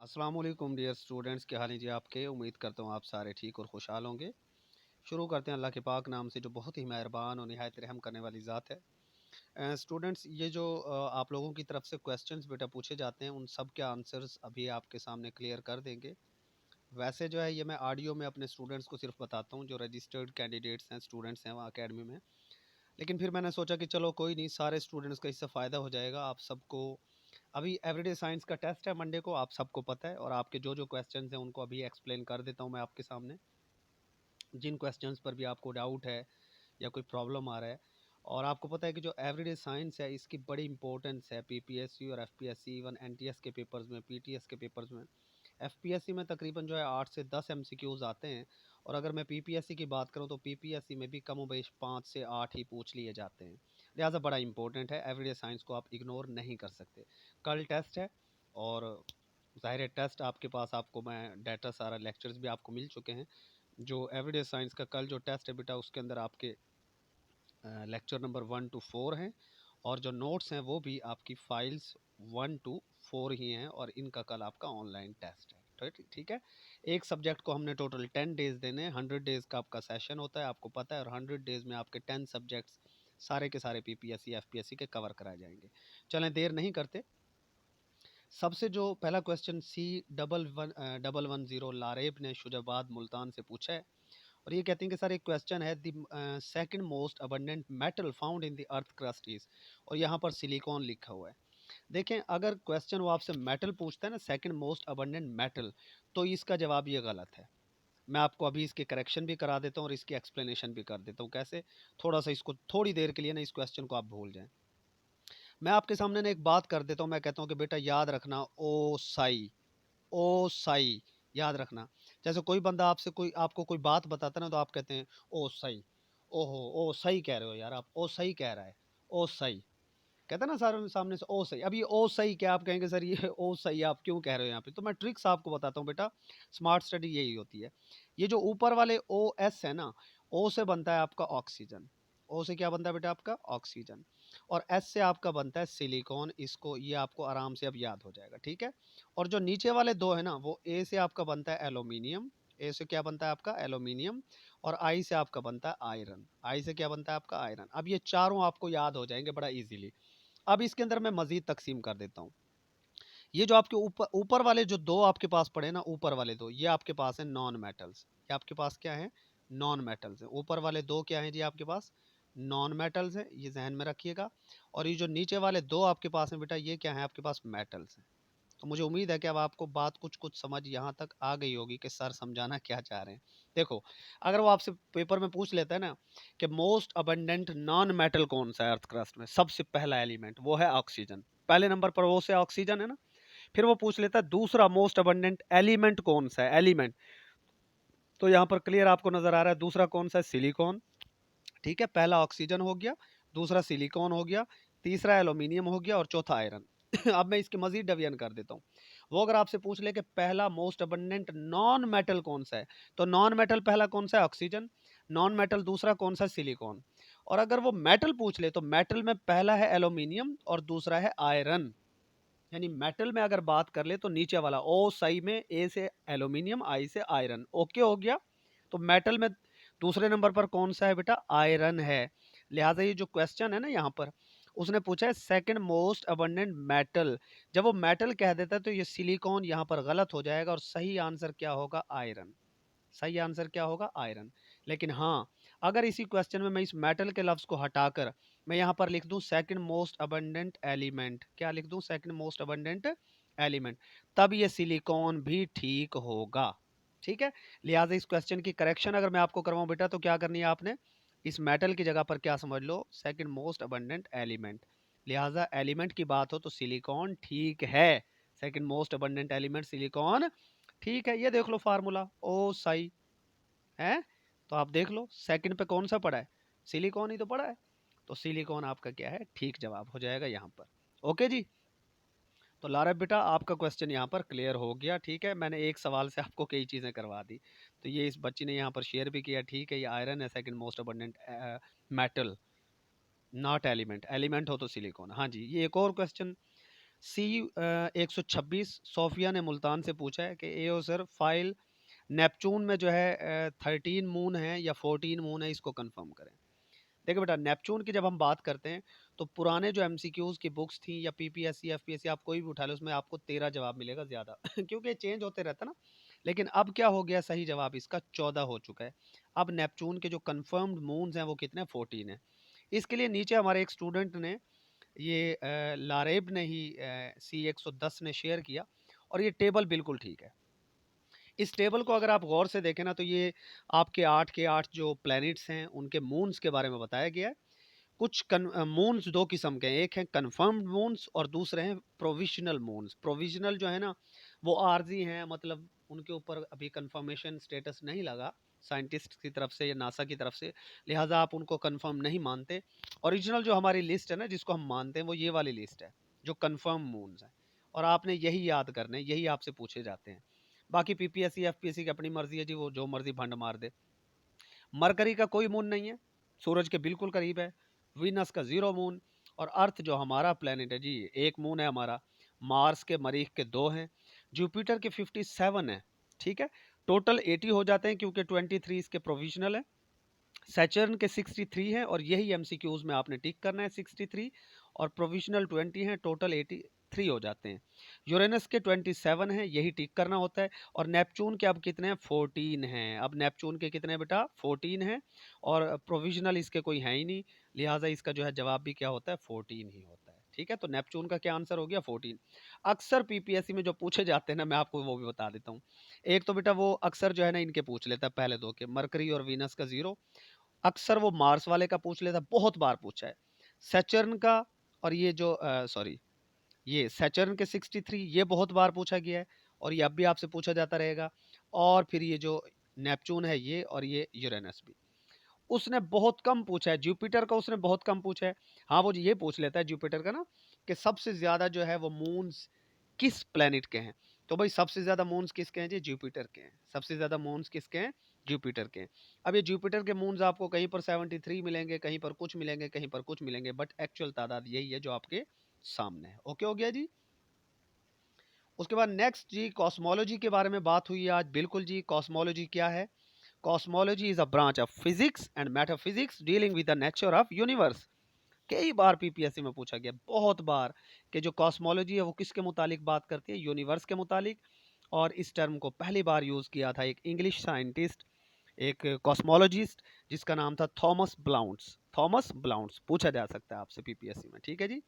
अस्सलाम वालेकुम dear students, क्या हाल है जी आपके। उम्मीद करता हूँ आप सारे ठीक और खुशहाल होंगे। शुरू करते हैं अल्लाह के पाक नाम से जो बहुत ही मेहरबान और निहायत रहम करने वाली ज़ात है। स्टूडेंट्स, ये जो आप लोगों की तरफ से क्वेश्चंस बेटा पूछे जाते हैं, उन सब के आंसर्स अभी आपके सामने क्लियर कर देंगे। वैसे जो है ये मैं ऑडियो में अपने स्टूडेंट्स को सिर्फ बताता हूँ जो रजिस्टर्ड कैंडिडेट्स हैं, स्टूडेंट्स हैं वहाँ अकेडमी में। लेकिन फिर मैंने सोचा कि चलो कोई नहीं, सारे स्टूडेंट्स का इससे फ़ायदा हो जाएगा। आप सबको अभी एवरीडे साइंस का टेस्ट है मंडे को, आप सबको पता है, और आपके जो जो क्वेश्चंस हैं उनको अभी एक्सप्लेन कर देता हूँ मैं आपके सामने। जिन क्वेश्चंस पर भी आपको डाउट है या कोई प्रॉब्लम आ रहा है, और आपको पता है कि जो एवरीडे साइंस है इसकी बड़ी इंपॉर्टेंस है पीपीएससी और एफपीएससी, इवन एनटीएस के पेपर्स में, पीटीएस के पेपर्स में। एफपीएससी में तकरीबन जो है 8 से 10 एमसीक्यूज आते हैं, और अगर मैं पीपीएससी की बात करूं तो पीपीएससी में भी कम बेश 5 से 8 ही पूछ लिए जाते हैं। लिहाजा बड़ा इंपॉर्टेंट है, एवरीडे साइंस को आप इग्नोर नहीं कर सकते। कल टेस्ट है, और ज़ाहिर है टेस्ट आपके पास, आपको मैं डाटा सारा लेक्चर्स भी आपको मिल चुके हैं। जो एवरीडे साइंस का कल जो टेस्ट है बेटा, उसके अंदर आपके लेक्चर नंबर 1 to 4 हैं, और जो नोट्स हैं वो भी आपकी फाइल्स 1 to 4 ही हैं, और इनका कल आपका ऑनलाइन टेस्ट है। ठीक है। एक सब्जेक्ट को हमने टोटल 10 डेज देने हैं, 100 डेज का आपका सेशन होता है, आपको पता है, और 100 डेज में आपके 10 सब्जेक्ट्स सारे के सारे पीपीएससी एफपीएससी के कवर कराए जाएंगे। चलें देर नहीं करते, सबसे जो पहला क्वेश्चन C1110 लारेब ने शुजाबाद मुल्तान से पूछा है, और ये कहते हैं कि सर एक क्वेश्चन है, the second most abundant metal found in the earth crust is, और यहाँ पर सिलिकॉन लिखा हुआ है। देखें, अगर क्वेश्चन वो आपसे मेटल पूछता है ना, सेकंड मोस्ट अबंडेंट मेटल, तो इसका जवाब ये गलत है। मैं आपको अभी इसके करेक्शन भी करा देता हूँ और इसकी एक्सप्लेनेशन भी कर देता हूँ कैसे। थोड़ा सा इसको थोड़ी देर के लिए ना इस क्वेश्चन को आप भूल जाएं। मैं आपके सामने ना एक बात कर देता हूँ, मैं कहता हूँ कि बेटा याद रखना, ओ साई, ओ साई, याद रखना। जैसे कोई बंदा आपसे कोई आपको कोई बात बताता है ना, तो आप कहते हैं ओ सही, ओहो ओ सही कह रहे हो यार, आप ओ सही कह रहा है, ओ सही कहते हैं ना सारे सामने से, ओ सही। अब ये ओ सही क्या, आप कहेंगे सर ये ओ सही आप क्यों कह रहे हो यहाँ पे, तो मैं ट्रिक्स आपको बताता हूँ बेटा। स्मार्ट स्टडी यही होती है। ये जो ऊपर वाले ओ एस है ना, ओ से बनता है आपका ऑक्सीजन, ओ से क्या बनता है बेटा आपका ऑक्सीजन, और एस से आपका बनता है सिलिकॉन। इसको ये आपको आराम से अब याद हो जाएगा, ठीक है। और जो नीचे वाले दो है ना, वो ए से आपका बनता है एल्यूमिनियम, ए से क्या बनता है आपका एल्यूमिनियम, और आई से आपका बनता है आयरन, आई से क्या बनता है आपका आयरन। अब ये चारों आपको याद हो जाएंगे बड़ा इजीली। अब इसके अंदर मैं मजीद तकसीम कर देता हूँ। ये जो आपके ऊपर ऊपर वाले जो दो आपके पास पड़े ना, ऊपर वाले दो, ये आपके पास है नॉन मेटल्स। ये आपके पास क्या है, नॉन मेटल्स है। ऊपर वाले दो क्या है जी आपके पास, नॉन मेटल्स है, ये जहन में रखिएगा। और ये जो नीचे वाले दो आपके पास हैं बेटा, ये क्या है आपके पास, मेटल्स हैं। तो मुझे उम्मीद है कि अब आपको बात कुछ कुछ समझ यहाँ तक आ गई होगी कि सर समझाना क्या चाह रहे हैं। देखो, अगर वो आपसे पेपर में पूछ लेता है ना कि मोस्ट अबंडेंट नॉन मेटल कौन सा है अर्थ क्रस्ट में, सबसे पहला एलिमेंट वो है ऑक्सीजन, पहले नंबर पर वो से ऑक्सीजन है ना। फिर वो पूछ लेता है दूसरा मोस्ट अबंडेंट एलिमेंट कौन सा है, एलिमेंट, तो यहाँ पर क्लियर आपको नजर आ रहा है दूसरा कौन सा है, सिलिकॉन। ठीक है, पहला ऑक्सीजन हो गया, दूसरा सिलिकॉन हो गया, तीसरा एल्यूमिनियम हो गया, और चौथा आयरन। अब मैं इसके मजीद डिवीजन कर देता हूँ। वो अगर आपसे पूछ ले कि पहला मोस्ट अबंडेंट नॉन मेटल कौन सा है, तो नॉन मेटल पहला कौन सा है, ऑक्सीजन। नॉन मेटल दूसरा कौन सा, सिलिकॉन। और अगर वो मेटल पूछ ले, तो मेटल में पहला है एल्यूमिनियम और दूसरा है आयरन। यानी मेटल में अगर बात कर ले तो नीचे वाला ओ सही में, ए से एल्यूमिनियम, आई से आयरन, ओके हो गया। तो मेटल में दूसरे नंबर पर कौन सा है बेटा, आयरन है। लिहाजा ये जो क्वेश्चन है ना यहाँ पर, उसने पूछा है सेकंड मोस्ट अबंडेंट मेटल। जब वो मेटल कह देता है तो ये सिलिकॉन यहाँ पर गलत हो जाएगा, और सही आंसर क्या होगा, आयरन। सही आंसर क्या होगा, आयरन। लेकिन हाँ, अगर इसी क्वेश्चन में मैं इस मेटल के लफ्ज को हटाकर मैं यहाँ पर लिख दूं सेकंड मोस्ट अबंडेंट एलिमेंट, क्या लिख दूं, सेकंड मोस्ट अबंडेंट एलिमेंट, तब ये सिलिकॉन भी ठीक होगा। ठीक है। लिहाजा इस क्वेश्चन की करेक्शन अगर मैं आपको करवाऊं बेटा, तो क्या करनी है आपने, इस मेटल की जगह पर क्या समझ लो, सेकंड मोस्ट अबंडेंट एलिमेंट। लिहाजा एलिमेंट की बात हो तो सिलिकॉन ठीक है, second most abundant element silicon ठीक है। ये देख लो फार्मूला, ओ साई है, तो आप देख लो सेकंड पे कौन सा पड़ा है, सिलिकॉन ही तो पड़ा है। तो सिलिकॉन आपका क्या है, ठीक जवाब हो जाएगा यहाँ पर। ओके जी। तो लारा बेटा आपका क्वेश्चन यहाँ पर क्लियर हो गया। ठीक है, मैंने एक सवाल से आपको कई चीज़ें करवा दी। तो ये इस बच्ची ने यहाँ पर शेयर भी किया, ठीक है, ये आयरन है second most abundant metal, not element, element हो तो सिलिकॉन। हाँ जी, ये एक और क्वेश्चन, C 126 सोफिया ने मुल्तान से पूछा है कि एओ सर फाइल नेपच्यून में जो है 13 मून है या 14 मून है, इसको कंफर्म करें। देखिए बेटा, नेपच्यून की जब हम बात करते हैं तो पुराने जो एमसीक्यूज की बुक्स थी या पीपीएससी एफपीएससी आप कोई भी उठा लो, उसमें आपको 13 जवाब मिलेगा ज़्यादा क्योंकि चेंज होते रहता ना। लेकिन अब क्या हो गया, सही जवाब इसका 14 हो चुका है। अब नेपच्यून के जो कंफर्म्ड मून्स हैं वो कितने, 14 है। इसके लिए नीचे हमारे एक स्टूडेंट ने ये लारेब ने ही C 110 ने शेयर किया, और ये टेबल बिल्कुल ठीक है। इस टेबल को अगर आप गौर से देखें ना, तो ये आपके 8 के 8 जो प्लैनेट्स हैं उनके मून्स के बारे में बताया गया है। कुछ मून्स दो किस्म के हैं, एक है कन्फर्म्ड मून्स और दूसरे हैं प्रोविजनल मून्स। प्रोविजनल जो है ना वो आर्जी हैं, मतलब उनके ऊपर अभी कंफर्मेशन स्टेटस नहीं लगा साइंटिस्ट की तरफ से या नासा की तरफ से, लिहाजा आप उनको कंफर्म नहीं मानते। ओरिजिनल जो हमारी लिस्ट है ना जिसको हम मानते हैं वो ये वाली लिस्ट है जो कंफर्म मून्स है, और आपने यही याद करने, यही आपसे पूछे जाते हैं। बाकी पीपीएससी एफपीएससी की अपनी मर्जी है जी, वो जो मर्जी भंड मार दे। मरकरी का कोई मून नहीं है, सूरज के बिल्कुल करीब है। वीनस का 0 मून, और अर्थ जो हमारा प्लेनेट है जी, एक मून है हमारा। मार्स के मरीख के 2 हैं। जुपिटर के 57 है, ठीक है। टोटल 80 हो जाते हैं क्योंकि 23 इसके प्रोविजनल है। सैचर्न के 63 हैं, और यही एमसीक्यूज में आपने टिक करना है 63, और प्रोविजनल 20 हैं, टोटल 83 हो जाते हैं। यूरेनस के 27 हैं, यही टिक करना होता है। और नेपच्यून के अब कितने हैं, 14 हैं। अब नेपच्यून के कितने हैं बेटा, 14 हैं, और प्रोविजनल इसके कोई है ही नहीं, लिहाजा इसका जो है जवाब भी क्या होता है, 14 ही होता है। ठीक है, तो नेपच्यून का क्या आंसर हो गया, 14। अक्सर पीपीएससी में जो पूछे जाते हैं ना, मैं आपको वो भी बता देता हूँ। एक तो बेटा वो अक्सर जो है ना इनके पूछ लेता है, पहले दो के, मरकरी और वीनस का 0। अक्सर वो मार्स वाले का पूछ लेता, बहुत बार पूछा है। सैचर्न का, और ये जो सॉरी, ये सैचर्न के 63 ये बहुत बार पूछा गया है, और ये अब भी आपसे पूछा जाता रहेगा। और फिर ये जो नेपच्यून है ये, और ये यूरेनस भी उसने बहुत कम पूछा है। जुपिटर का उसने बहुत कम पूछा है। हाँ, वो ये पूछ लेता है जुपिटर का ना कि सबसे ज्यादा जो है वो मून्स किस प्लेनेट के हैं। तो भाई सबसे ज्यादा मून्स किसके हैं जी, जुपिटर के हैं। सबसे ज्यादा मून्स किसके हैं, जुपिटर के हैं। अब ये जुपिटर के मून्स आपको कहीं पर 73 मिलेंगे, कहीं पर कुछ मिलेंगे, कहीं पर कुछ मिलेंगे, बट एक्चुअल तादाद यही है जो आपके सामने है। ओके हो गया जी। उसके बाद नेक्स्ट जी, कॉस्मोलॉजी के बारे में बात हुई आज। बिल्कुल जी, कॉस्मोलॉजी क्या है। Cosmology is a branch of physics and metaphysics dealing with the nature of universe. कई बार पीपीएससी में पूछा गया, बहुत बार, कि जो कॉस्मोलॉजी है वो किसके मुतालिक बात करती है, यूनिवर्स के मुतालिक। और इस टर्म को पहली बार यूज किया था एक इंग्लिश साइंटिस्ट, एक कॉस्मोलॉजिस्ट, जिसका नाम था थॉमस ब्लाउंट्स। थॉमस ब्लाउंट्स पूछा जा सकता है आपसे पीपीएससी में, ठीक है जी।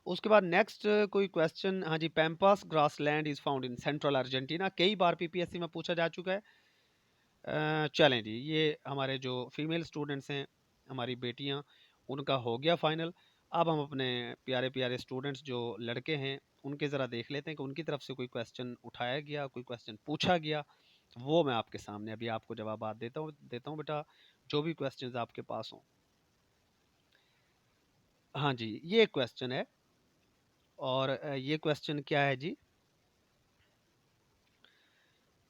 उसके बाद नेक्स्ट कोई क्वेश्चन, हाँ जी, Pampas grassland is found in central Argentina, कई बार पीपीएससी में पूछा जा चुका है। चलें जी, ये हमारे जो फीमेल स्टूडेंट्स हैं, हमारी बेटियां, उनका हो गया फाइनल। अब हम अपने प्यारे प्यारे स्टूडेंट्स जो लड़के हैं उनके ज़रा देख लेते हैं कि उनकी तरफ से कोई क्वेश्चन उठाया गया, कोई क्वेश्चन पूछा गया। वो मैं आपके सामने अभी आपको जवाब देता हूँ बेटा, जो भी क्वेश्चंस आपके पास हों। हाँ जी, ये एक क्वेश्चन है, और ये क्वेश्चन क्या है जी,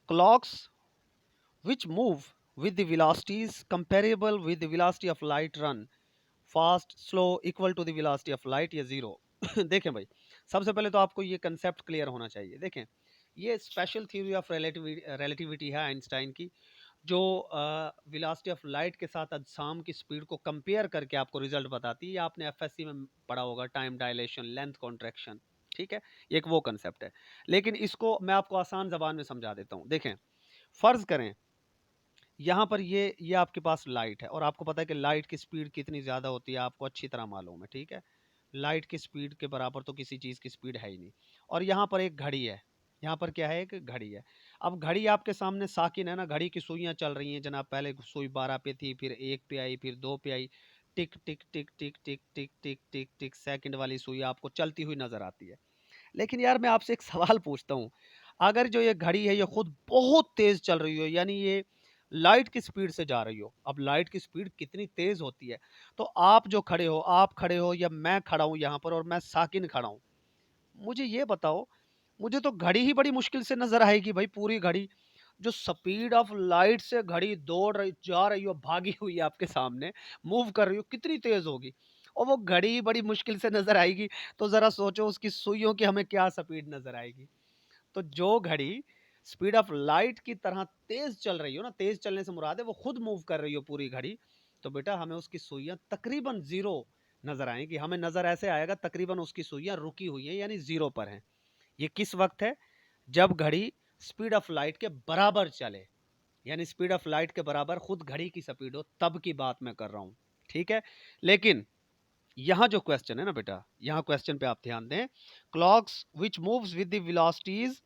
clocks which move with the velocities comparable with the velocity of light run fast, slow, equal to the velocity of light, या जीरो। देखें भाई, सबसे पहले तो आपको ये कंसेप्ट क्लियर होना चाहिए। देखें, ये स्पेशल थ्योरी ऑफ रिलेटिविटी है आइंस्टाइन की, जो वेलोसिटी ऑफ लाइट के साथ अजसाम की स्पीड को कंपेयर करके आपको रिजल्ट बताती है। आपने एफएससी में पढ़ा होगा, टाइम डायलेशन, लेंथ कॉन्ट्रैक्शन, ठीक है, ये एक वो कंसेप्ट है। लेकिन इसको मैं आपको आसान जबान में समझा देता हूँ। देखें, फर्ज करें यहाँ पर ये आपके पास लाइट है, और आपको पता है कि लाइट की स्पीड कितनी ज़्यादा होती है, आपको अच्छी तरह मालूम है, ठीक है। लाइट की स्पीड के बराबर तो किसी चीज़ की स्पीड है ही नहीं। और यहाँ पर एक घड़ी है, यहाँ पर क्या है, एक घड़ी है। अब घड़ी आपके सामने साकिन है ना, घड़ी की सुइयाँ चल रही हैं जनाब, पहले सुई 12 पे थी, फिर 1 पे आई, फिर 2 पे आई। टिक टिक टिक टिक टिक टिक टिक टिक टिक सेकंड वाली सुई आपको चलती हुई नजर आती है। लेकिन यार मैं आपसे एक सवाल पूछता हूँ, अगर जो ये घड़ी है ये खुद बहुत तेज चल रही हो, यानी ये लाइट की स्पीड से जा रही हो, अब लाइट की स्पीड कितनी तेज होती है, तो आप जो खड़े हो, आप खड़े हो या मैं खड़ा हूँ यहाँ पर, और मैं साकिन खड़ा हूँ, मुझे ये बताओ, मुझे तो घड़ी ही बड़ी मुश्किल से नजर आएगी भाई। पूरी घड़ी, जो स्पीड ऑफ लाइट से घड़ी दौड़ रही, जा रही हो, भागी हुई है आपके सामने, मूव कर रही हो, कितनी तेज होगी। और वो घड़ी बड़ी मुश्किल से नज़र आएगी, तो ज़रा सोचो उसकी सुइयों की हमें क्या स्पीड नज़र आएगी। तो जो घड़ी स्पीड ऑफ लाइट की तरह तेज़ चल रही हो ना, तेज़ चलने से मुराद है वो खुद मूव कर रही हो पूरी घड़ी, तो बेटा हमें उसकी सुइयाँ तकरीबन ज़ीरो नज़र आएँगी। हमें नज़र ऐसे आएगा तकरीबन उसकी सुइयाँ रुकी हुई हैं, यानी ज़ीरो पर हैं। ये किस वक़्त है? जब घड़ी स्पीड ऑफ लाइट के बराबर चले, यानी स्पीड ऑफ लाइट के बराबर खुद घड़ी की स्पीड हो, तब की बात मैं कर रहा हूँ। ठीक है? लेकिन यहाँ जो क्वेश्चन है ना बेटा, यहाँ क्वेश्चन पे आप ध्यान दें, clocks which moves with the velocities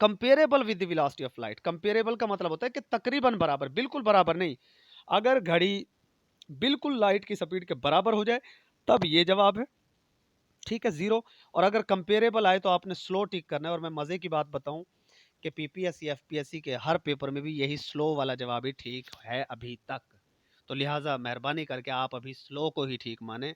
comparable with the velocity of light. Comparable का मतलब होता है कि तकरीबन बराबर, बिल्कुल बराबर नहीं। अगर घड़ी बिल्कुल लाइट की स्पीड के बराबर हो जाए, तब ये जवाब है। ठीक है, ज़ीरो। और अगर कंपेरेबल आए तो आपने स्लो टिक करना है। और मैं मज़े की बात बताऊं कि पीपीएससी एफपीएससी के हर पेपर में भी यही स्लो वाला जवाब ही ठीक है अभी तक। तो लिहाजा मेहरबानी करके आप अभी स्लो को ही ठीक माने,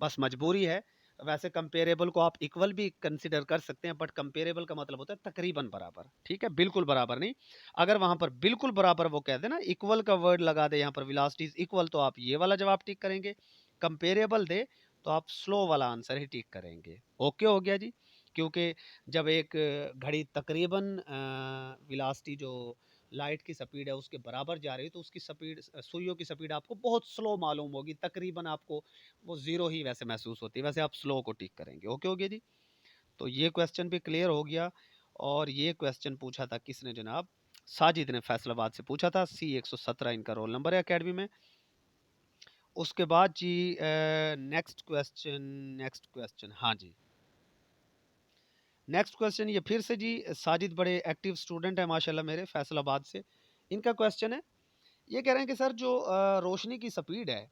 बस मजबूरी है। वैसे कंपेरेबल को आप इक्वल भी कंसिडर कर सकते हैं, बट कंपेरेबल का मतलब होता है तकरीबन बराबर। ठीक है, बिल्कुल बराबर नहीं। अगर वहां पर बिल्कुल बराबर वो कह दे ना, इक्वल का वर्ड लगा दे यहाँ पर, वेलोसिटीज इक्वल, तो आप ये वाला जवाब टिक करेंगे। कंपेरेबल दे तो आप स्लो वाला आंसर ही टिक करेंगे। ओके हो गया जी। क्योंकि जब एक घड़ी तकरीबन वेलोसिटी जो लाइट की स्पीड है उसके बराबर जा रही है, तो उसकी स्पीड, सुइयों की स्पीड आपको बहुत स्लो मालूम होगी, तकरीबन आपको वो ज़ीरो ही वैसे महसूस होती है। वैसे आप स्लो को टिक करेंगे। ओके हो गया जी। तो ये क्वेश्चन भी क्लियर हो गया। और ये क्वेश्चन पूछा था किसने जनाब? साजिद ने फैसलाबाद से पूछा था। C117 इनका रोल नंबर है अकेडमी में। उसके बाद जी नेक्स्ट क्वेश्चन, हाँ जी, नेक्स्ट क्वेश्चन ये फिर से जी, साजिद बड़े एक्टिव स्टूडेंट है माशाल्लाह मेरे, फैसलाबाद से। इनका क्वेश्चन है, ये कह रहे हैं कि सर जो रोशनी की स्पीड है,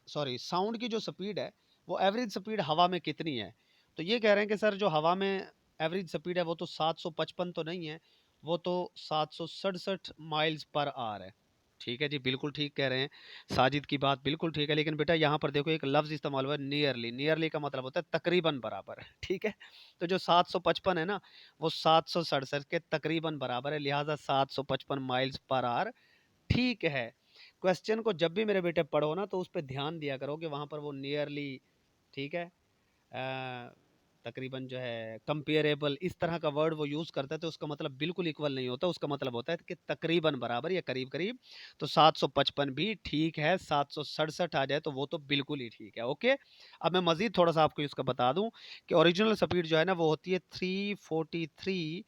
सॉरी साउंड की जो स्पीड है, वो एवरेज स्पीड हवा में कितनी है? तो ये कह रहे हैं कि सर जो हवा में एवरेज स्पीड है वो तो 755 तो नहीं है, वो तो 767 माइल्स पर आवर है। ठीक है जी, बिल्कुल ठीक कह रहे हैं। साजिद की बात बिल्कुल ठीक है, लेकिन बेटा यहाँ पर देखो एक लफ्ज़ इस्तेमाल हुआ है नियरली। नियरली का मतलब होता है तकरीबन बराबर। ठीक है, तो जो 755 है ना, वो 767 के तकरीबन बराबर है, लिहाजा 755 माइल्स पर आवर ठीक है। क्वेश्चन को जब भी मेरे बेटे पढ़ो ना, तो उस पे ध्यान दिया करो कि वहाँ पर वो नियरली, ठीक है, तकरीबन जो है कंपेरेबल, इस तरह का वर्ड वो यूज़ करता है, तो उसका मतलब बिल्कुल इक्वल नहीं होता। उसका मतलब होता है कि तकरीबन बराबर या करीब करीब। तो 755 भी ठीक है, 767 आ जाए तो वो तो बिल्कुल ही ठीक है। ओके, अब मैं मज़ीद थोड़ा सा आपको इसका बता दूं कि ओरिजिनल स्पीड जो है ना, वो होती है 343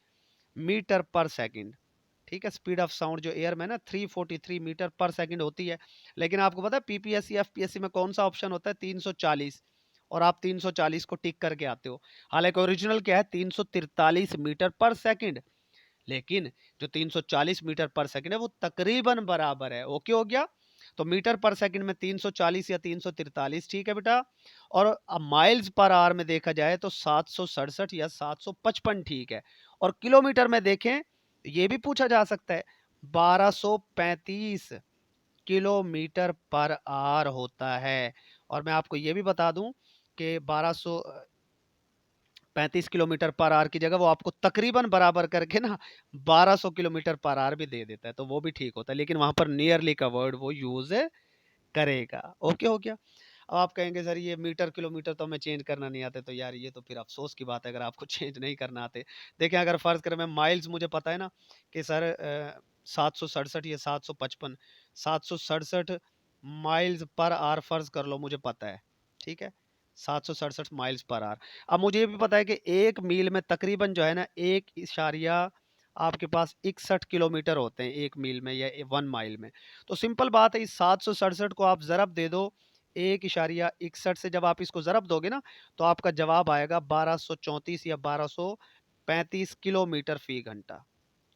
मीटर पर सेकंड। ठीक है, स्पीड ऑफ साउंड जो एयर में ना 343 मीटर पर सेकंड होती है। लेकिन आपको पता है पीपीएससी एफपीएससी में कौन सा ऑप्शन होता है? 340। और आप 340 को टिक करके आते हो। हालांकि ओरिजिनल क्या है? 343 मीटर पर सेकंड। लेकिन जो 340 मीटर पर सेकंड है वो तकरीबन बराबर है। ओके हो गया। तो मीटर पर सेकंड में 340 या 343 ठीक है बेटा। और अब माइल्स पर आवर में देखा जाए तो 767 या 755 ठीक है। और किलोमीटर में देखें, ये भी पूछा जा सकता है, 1235 किलोमीटर पर आवर होता है। और मैं आपको ये भी बता दूं कि 1235 किलोमीटर पर आवर की जगह वो आपको तकरीबन बराबर करके ना 1200 किलोमीटर पर आवर भी दे देता है, तो वो भी ठीक होता है। लेकिन वहां पर नियरली का वर्ड वो यूज करेगा। ओके हो गया। अब आप कहेंगे सर ये मीटर किलोमीटर तो हमें चेंज करना नहीं आते, तो यार ये तो फिर अफसोस की बात है अगर आपको चेंज नहीं करना आते। देखिए अगर फ़र्ज़ करें मैं माइल्स, मुझे पता है ना कि सर 767 या 755, 767 माइल्स पर आवर फ़र्ज़ कर लो, मुझे पता है। ठीक है, 767 माइल्स पर आवर। अब मुझे ये भी पता है कि 1 मील में तकरीबन जो है ना 1 इशारिया आपके पास 61 किलोमीटर होते हैं 1 मील में या 1 माइल में। तो सिंपल बात है, इस 767 को आप ज़रब दे दो 1.61 से। जब आप इसको ज़रब दोगे ना, तो आपका जवाब आएगा 1234 या 1235 किलोमीटर फ़ी घंटा।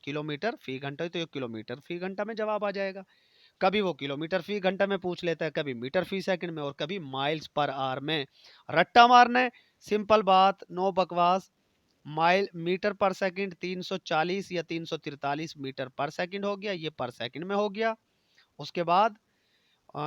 किलोमीटर फ़ी घंटा, तो ये किलोमीटर फ़ी घंटा में जवाब आ जाएगा। कभी वो किलोमीटर फ़ी घंटा में पूछ लेता है, कभी मीटर फ़ी सेकंड में, और कभी माइल्स पर आवर में। रट्टा मारना है, सिंपल बात, नो बकवास। माइल मीटर पर सेकंड 340 या 343 मीटर पर सेकंड हो गया, ये पर सेकंड में हो गया। उसके बाद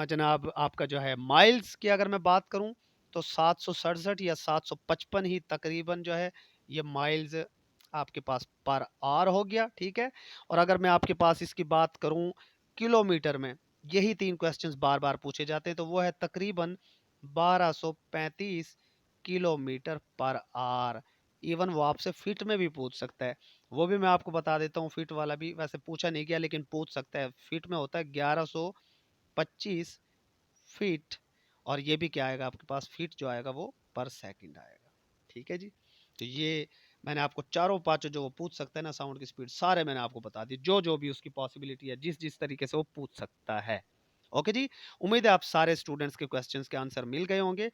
जनाब आपका जो है माइल्स की अगर मैं बात करूं, तो 767 या 755 ही तकरीबन जो है ये माइल्स आपके पास पर आवर हो गया। ठीक है, और अगर मैं आपके पास इसकी बात करूं किलोमीटर में, यही 3 क्वेश्चंस बार-बार पूछे जाते हैं, तो वो है तकरीबन 1235 किलोमीटर पर आवर। इवन वो आपसे फीट में भी पूछ सकता है, वो भी मैं आपको बता देता हूँ। फीट वाला भी वैसे पूछा नहीं गया लेकिन पूछ सकता है। फीट में होता है 1125 फीट, और ये भी क्या आएगा आपके पास, फीट जो आएगा वो पर सेकंड आएगा। ठीक है जी। तो ये मैंने आपको चारों पांचों जो वो पूछ सकता है ना, साउंड की स्पीड सारे मैंने आपको बता दी, जो जो भी उसकी पॉसिबिलिटी है, जिस जिस तरीके से वो पूछ सकता है। ओके जी। उम्मीद है आप सारे स्टूडेंट्स के क्वेश्चंस के आंसर मिल गए होंगे।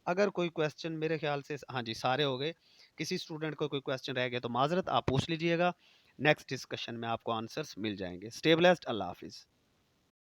अगर कोई क्वेश्चन मेरे ख्याल से, हाँ जी सारे हो गए, किसी स्टूडेंट को कोई क्वेश्चन रह गया तो माजरत, आप पूछ लीजिएगा। नेक्स्ट डिस्कशन में आपको आंसर्स मिल जाएंगे। स्टे ब्लेस्ड, अल्लाह हाफिज।